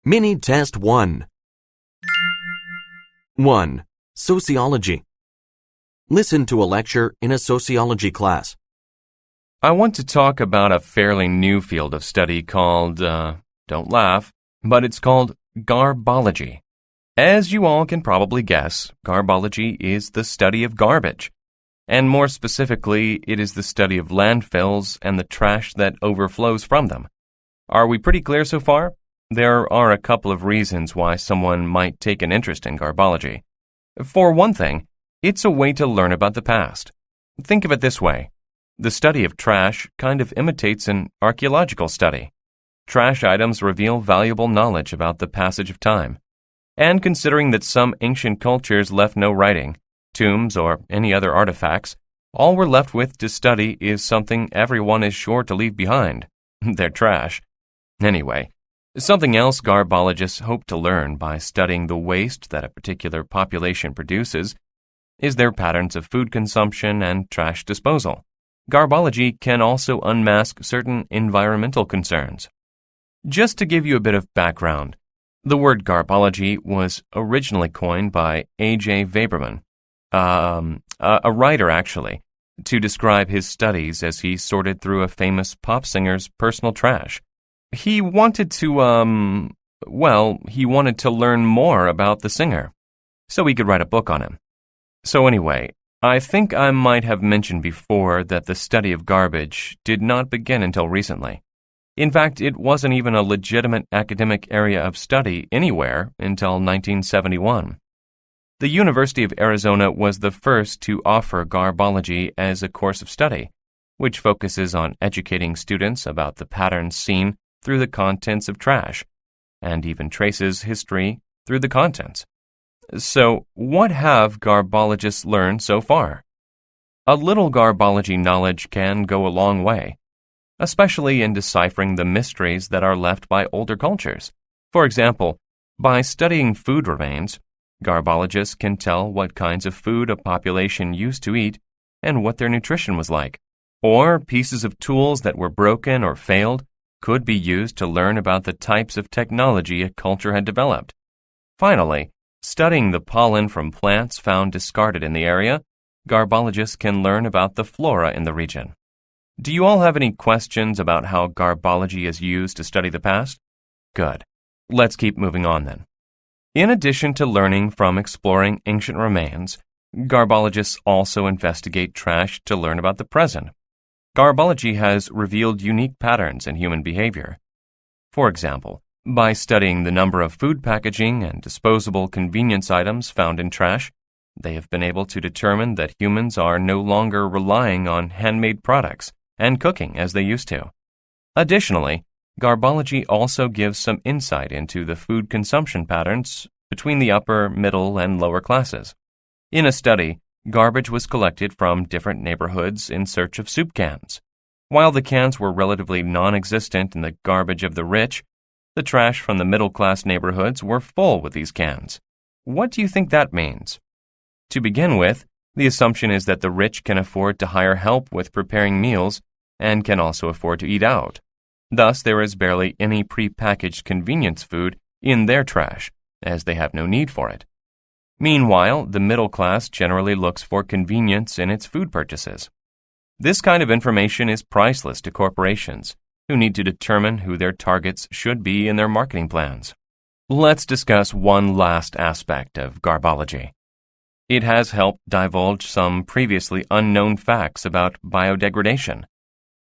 Mini Test 1. 1. Sociology. Listen to a lecture in a sociology class. I want to talk about a fairly new field of study called, don't laugh, but it's called garbology. As you all can probably guess, garbology is the study of garbage. And more specifically, it is the study of landfills and the trash that overflows from them. Are we pretty clear so far? There are a couple of reasons why someone might take an interest in garbology. For one thing, it's a way to learn about the past. Think of it this way. The study of trash kind of imitates an archaeological study. Trash items reveal valuable knowledge about the passage of time. And considering that some ancient cultures left no writing, tombs, or any other artifacts, all we're left with to study is something everyone is sure to leave behind. Their trash. Anyway, something else garbologists hope to learn by studying the waste that a particular population produces is their patterns of food consumption and trash disposal. Garbology can also unmask certain environmental concerns. Just to give you a bit of background, the word garbology was originally coined by A.J. Weberman, a writer actually, to describe his studies as he sorted through a famous pop singer's personal trash. He wanted to, he wanted to learn more about the singer, so he could write a book on him. So anyway, I think I might have mentioned before that the study of garbage did not begin until recently. In fact, it wasn't even a legitimate academic area of study anywhere until 1971. The University of Arizona was the first to offer garbology as a course of study, which focuses on educating students about the patterns seen through the contents of trash, and even traces history through the contents. So, what have garbologists learned so far? A little garbology knowledge can go a long way, especially in deciphering the mysteries that are left by older cultures. For example, by studying food remains, garbologists can tell what kinds of food a population used to eat and what their nutrition was like. Or pieces of tools that were broken or failed could be used to learn about the types of technology a culture had developed. Finally, studying the pollen from plants found discarded in the area, garbologists can learn about the flora in the region. Do you all have any questions about how garbology is used to study the past? Good. Let's keep moving on then. In addition to learning from exploring ancient remains, garbologists also investigate trash to learn about the present. Garbology has revealed unique patterns in human behavior. For example, by studying the number of food packaging and disposable convenience items found in trash, they have been able to determine that humans are no longer relying on handmade products and cooking as they used to. Additionally, garbology also gives some insight into the food consumption patterns between the upper, middle, and lower classes. In a study, garbage was collected from different neighborhoods in search of soup cans. While the cans were relatively non-existent in the garbage of the rich, the trash from the middle-class neighborhoods were full with these cans. What do you think that means? To begin with, the assumption is that the rich can afford to hire help with preparing meals and can also afford to eat out. Thus, there is barely any prepackaged convenience food in their trash, as they have no need for it. Meanwhile, the middle class generally looks for convenience in its food purchases. This kind of information is priceless to corporations, who need to determine who their targets should be in their marketing plans. Let's discuss one last aspect of garbology. It has helped divulge some previously unknown facts about biodegradation.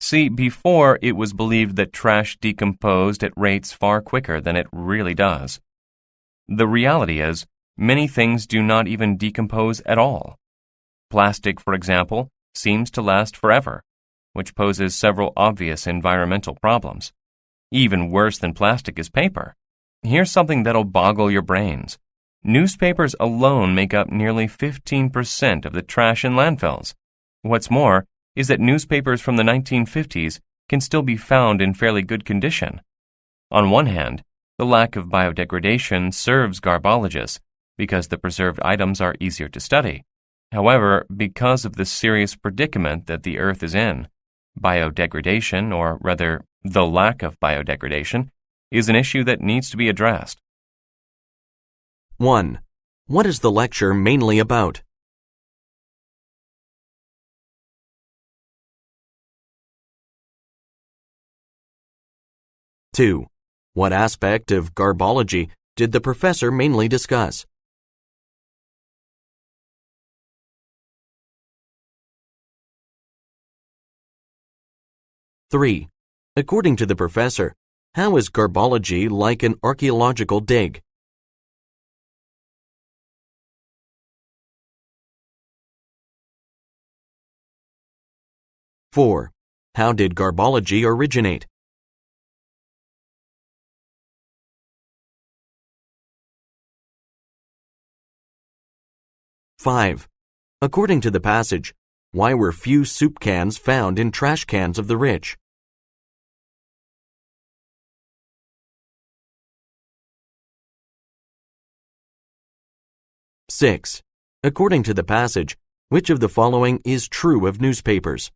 See, before it was believed that trash decomposed at rates far quicker than it really does. The reality is, many things do not even decompose at all. Plastic, for example, seems to last forever, which poses several obvious environmental problems. Even worse than plastic is paper. Here's something that'll boggle your brains. Newspapers alone make up nearly 15% of the trash in landfills. What's more is that newspapers from the 1950s can still be found in fairly good condition. On one hand, the lack of biodegradation serves garbologists because the preserved items are easier to study. However, because of the serious predicament that the Earth is in, biodegradation, or rather the lack of biodegradation, is an issue that needs to be addressed. 1. What is the lecture mainly about? 2. What aspect of garbology did the professor mainly discuss? 3. According to the professor, how is garbology like an archaeological dig? 4. How did garbology originate? 5. According to the passage, why were few soup cans found in trash cans of the rich? 6. According to the passage, which of the following is true of newspapers?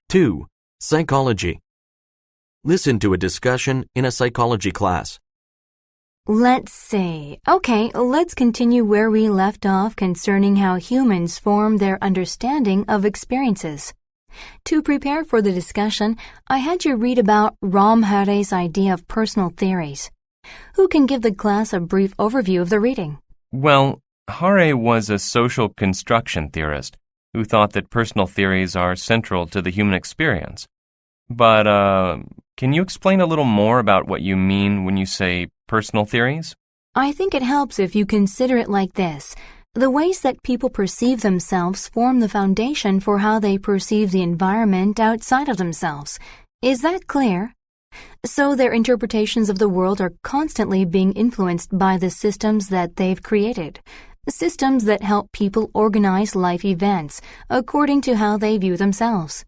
2. Psychology. Listen to a discussion in a psychology class. Let's see. Okay, let's continue where we left off concerning how humans form their understanding of experiences. To prepare for the discussion, I had you read about Ram Hare's idea of personal theories. Who can give the class a brief overview of the reading? Well, Hare was a social construction theorist who thought that personal theories are central to the human experience. But, can you explain a little more about what you mean when you say personal theories? I think it helps if you consider it like this. The ways that people perceive themselves form the foundation for how they perceive the environment outside of themselves. Is that clear? So their interpretations of the world are constantly being influenced by the systems that they've created. Systems that help people organize life events according to how they view themselves.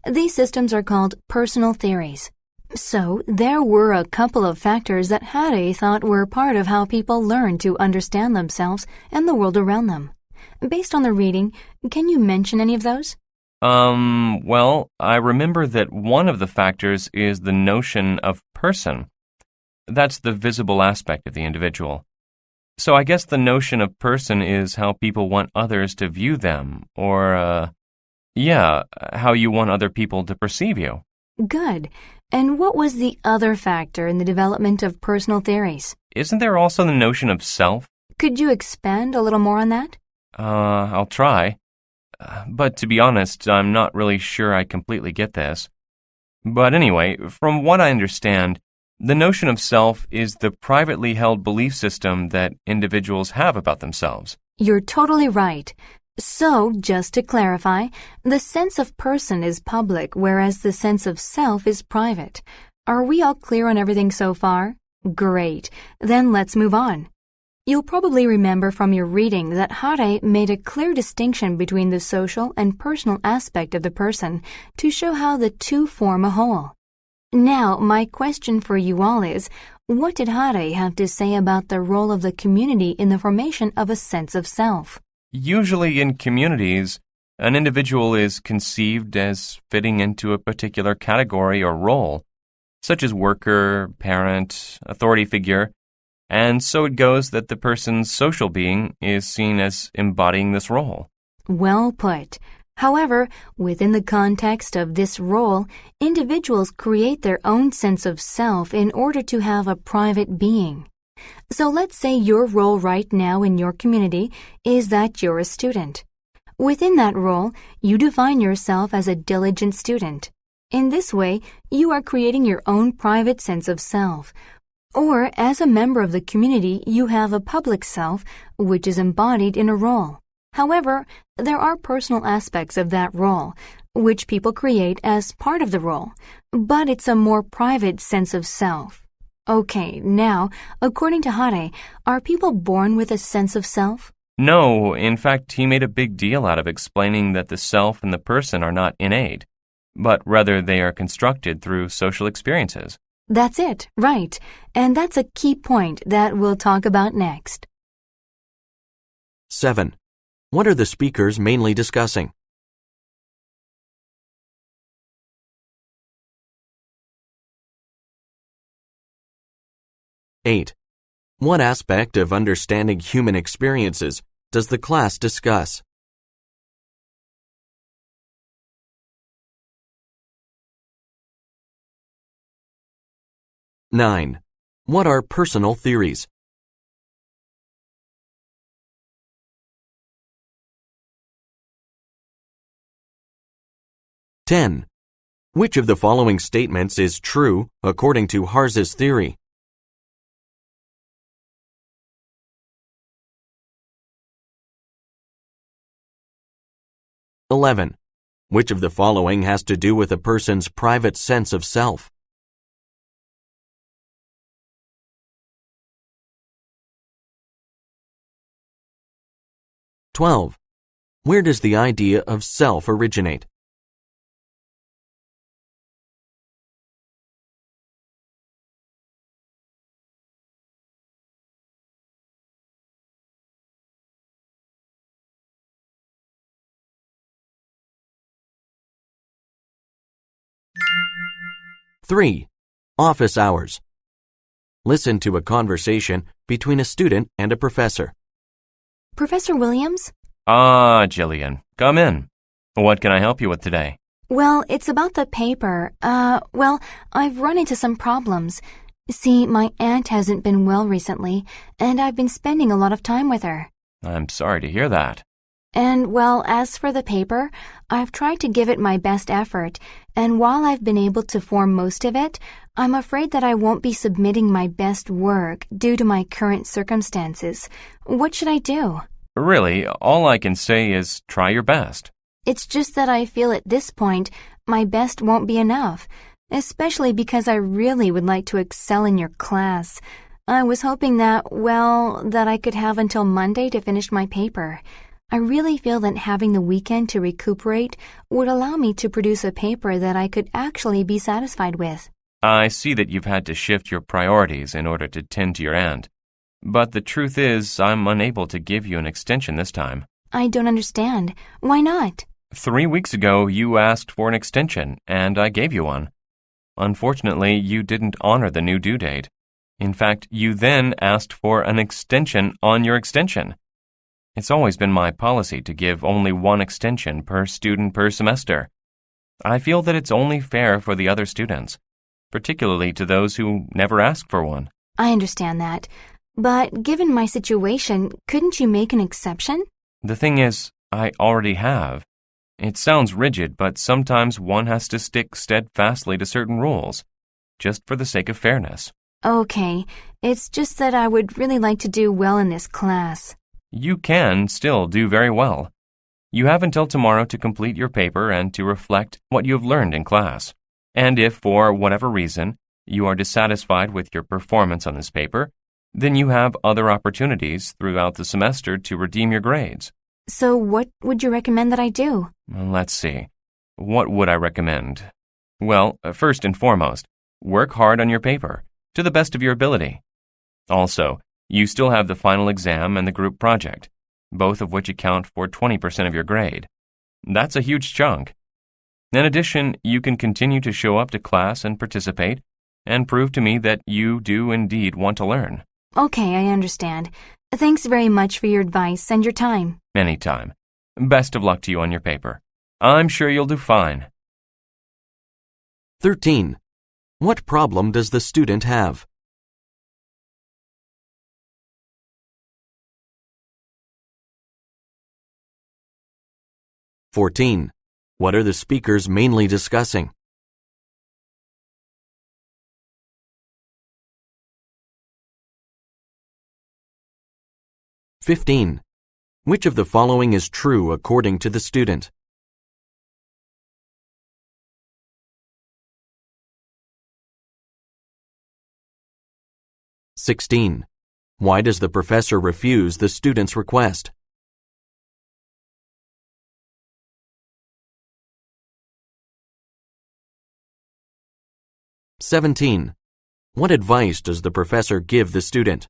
These systems are called personal theories. So, there were a couple of factors that Hare thought were part of how people learn to understand themselves and the world around them. Based on the reading, can you mention any of those? Well, I remember that one of the factors is the notion of person. That's the visible aspect of the individual. So I guess the notion of person is how people want others to view them, or, how you want other people to perceive you. Good. And what was the other factor in the development of personal theories? Isn't there also the notion of self? Could you expand a little more on that? I'll try. But to be honest, I'm not really sure I completely get this. But anyway, from what I understand, the notion of self is the privately held belief system that individuals have about themselves. You're totally right. So, just to clarify, the sense of person is public, whereas the sense of self is private. Are we all clear on everything so far? Great. Then let's move on. You'll probably remember from your reading that Hare made a clear distinction between the social and personal aspect of the person to show how the two form a whole. Now, my question for you all is, what did Hare have to say about the role of the community in the formation of a sense of self? Usually in communities, an individual is conceived as fitting into a particular category or role, such as worker, parent, authority figure, and so it goes that the person's social being is seen as embodying this role. Well put. However, within the context of this role, individuals create their own sense of self in order to have a private being. So let's say your role right now in your community is that you're a student. Within that role, you define yourself as a diligent student. In this way, you are creating your own private sense of self. Or, as a member of the community, you have a public self, which is embodied in a role. However, there are personal aspects of that role, which people create as part of the role, but it's a more private sense of self. Okay, now, according to Hare, are people born with a sense of self? No, in fact, he made a big deal out of explaining that the self and the person are not innate, but rather they are constructed through social experiences. That's it, right. And that's a key point that we'll talk about next. 7. What are the speakers mainly discussing? Eight. What aspect of understanding human experiences does the class discuss? 9. What are personal theories? 10. Which of the following statements is true according to HuyHuu's theory? 11. Which of the following has to do with a person's private sense of self? 12. Where does the idea of self originate? 3. Office hours. Listen to a conversation between a student and a professor. Professor Williams? Ah, Jillian, come in. What can I help you with today? Well, it's about the paper. I've run into some problems. See, my aunt hasn't been well recently, and I've been spending a lot of time with her. I'm sorry to hear that. And, as for the paper, I've tried to give it my best effort, and while I've been able to form most of it, I'm afraid that I won't be submitting my best work due to my current circumstances. What should I do? Really, all I can say is try your best. It's just that I feel at this point my best won't be enough, especially because I really would like to excel in your class. I was hoping that I could have until Monday to finish my paper. I really feel that having the weekend to recuperate would allow me to produce a paper that I could actually be satisfied with. I see that you've had to shift your priorities in order to tend to your aunt. But the truth is, I'm unable to give you an extension this time. I don't understand. Why not? 3 weeks ago, you asked for an extension, and I gave you one. Unfortunately, you didn't honor the new due date. In fact, you then asked for an extension on your extension. It's always been my policy to give only one extension per student per semester. I feel that it's only fair for the other students, particularly to those who never ask for one. I understand that. But given my situation, couldn't you make an exception? The thing is, I already have. It sounds rigid, but sometimes one has to stick steadfastly to certain rules, just for the sake of fairness. Okay, it's just that I would really like to do well in this class. You can still do very well. You have until tomorrow to complete your paper and to reflect what you have learned in class. And if, for whatever reason, you are dissatisfied with your performance on this paper, then you have other opportunities throughout the semester to redeem your grades. So what would you recommend that I do? Let's see. What would I recommend? Well, first and foremost, work hard on your paper, to the best of your ability. Also, you still have the final exam and the group project, both of which account for 20% of your grade. That's a huge chunk. In addition, you can continue to show up to class and participate, and prove to me that you do indeed want to learn. Okay, I understand. Thanks very much for your advice and your time. Anytime. Best of luck to you on your paper. I'm sure you'll do fine. 13. What problem does the student have? 14. What are the speakers mainly discussing? 15. Which of the following is true according to the student? 16. Why does the professor refuse the student's request? 17. What advice does the professor give the student?